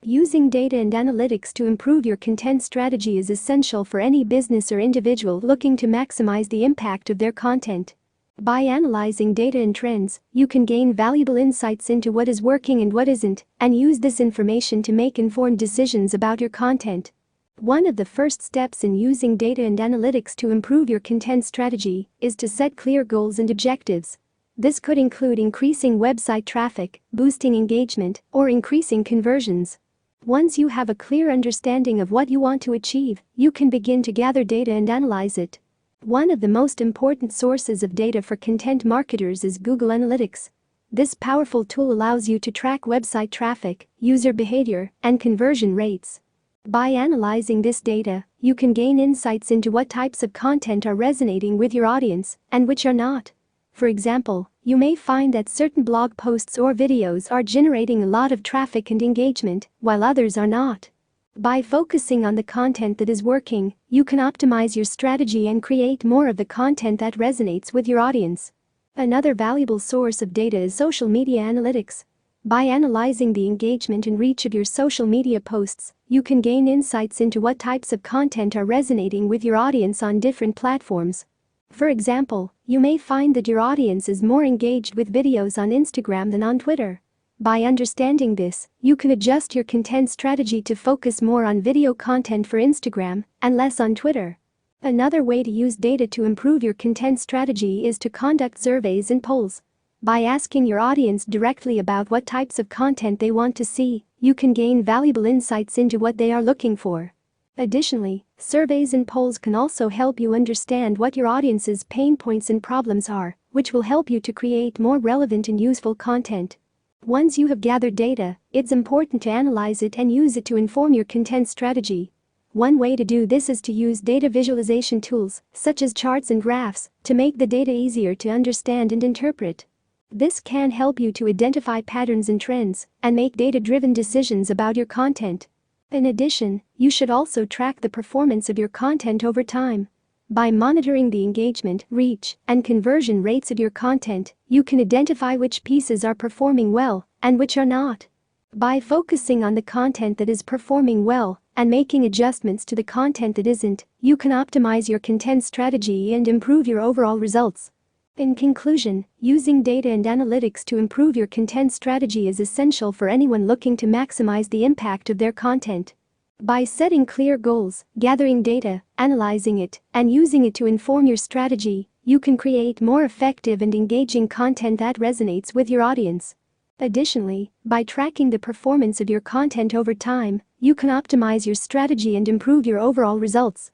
Using data and analytics to improve your content strategy is essential for any business or individual looking to maximize the impact of their content. By analyzing data and trends, you can gain valuable insights into what is working and what isn't, and use this information to make informed decisions about your content. One of the first steps in using data and analytics to improve your content strategy is to set clear goals and objectives. This could include increasing website traffic, boosting engagement, or increasing conversions. Once you have a clear understanding of what you want to achieve, you can begin to gather data and analyze it. One of the most important sources of data for content marketers is Google Analytics. This powerful tool allows you to track website traffic, user behavior, and conversion rates. By analyzing this data, you can gain insights into what types of content are resonating with your audience and which are not. For example, you may find that certain blog posts or videos are generating a lot of traffic and engagement, while others are not. By focusing on the content that is working, you can optimize your strategy and create more of the content that resonates with your audience. Another valuable source of data is social media analytics. By analyzing the engagement and reach of your social media posts, you can gain insights into what types of content are resonating with your audience on different platforms. For example, you may find that your audience is more engaged with videos on Instagram than on Twitter. By understanding this, you can adjust your content strategy to focus more on video content for Instagram and less on Twitter. Another way to use data to improve your content strategy is to conduct surveys and polls. By asking your audience directly about what types of content they want to see, you can gain valuable insights into what they are looking for. Additionally, surveys and polls can also help you understand what your audience's pain points and problems are, which will help you to create more relevant and useful content. Once you have gathered data, it's important to analyze it and use it to inform your content strategy. One way to do this is to use data visualization tools, such as charts and graphs, to make the data easier to understand and interpret. This can help you to identify patterns and trends and make data-driven decisions about your content. In addition, you should also track the performance of your content over time. By monitoring the engagement, reach, and conversion rates of your content, you can identify which pieces are performing well and which are not. By focusing on the content that is performing well and making adjustments to the content that isn't, you can optimize your content strategy and improve your overall results. In conclusion, using data and analytics to improve your content strategy is essential for anyone looking to maximize the impact of their content. By setting clear goals, gathering data, analyzing it, and using it to inform your strategy, you can create more effective and engaging content that resonates with your audience. Additionally, by tracking the performance of your content over time, you can optimize your strategy and improve your overall results.